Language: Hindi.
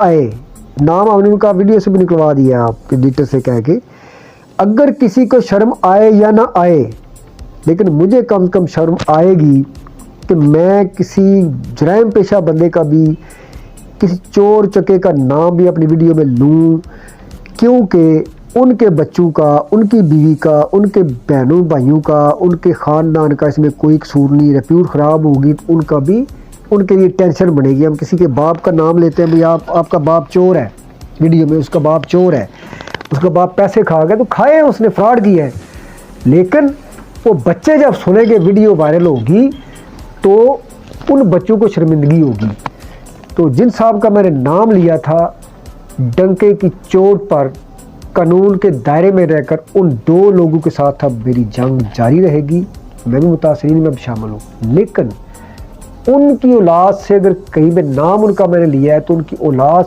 आए नाम हमने उनका वीडियो से भी निकलवा दिया आप एडिटर से कह के। अगर किसी को शर्म आए या ना आए, लेकिन मुझे कम से कम शर्म आएगी कि मैं किसी जराइम पेशा बंदे का भी, किसी चोर चके का नाम भी अपनी वीडियो में लूँ, क्योंकि उनके बच्चों का, उनकी बीवी का, उनके बहनों भाइयों का, उनके ख़ानदान का इसमें कोई कसूर नहीं। रेप्यूट ख़राब होगी तो उनका भी, उनके लिए टेंशन बनेगी। हम किसी के बाप का नाम लेते हैं, भाई आपका बाप चोर है, वीडियो में उसका बाप चोर है, उसका बाप पैसे खा गया तो खाए, उसने फ्रॉड किया है। लेकिन वो बच्चे जब सुनेंगे वीडियो वायरल होगी तो उन बच्चों को शर्मिंदगी होगी। तो जिन साहब का मैंने नाम लिया था, डंके की चोट पर कानून के दायरे में रहकर उन दो लोगों के साथ अब मेरी जंग जारी रहेगी। मैं भी मुतासरीन में शामिल हूँ, लेकिन उनकी औलाद से अगर कहीं पे नाम उनका मैंने लिया है तो उनकी औलाद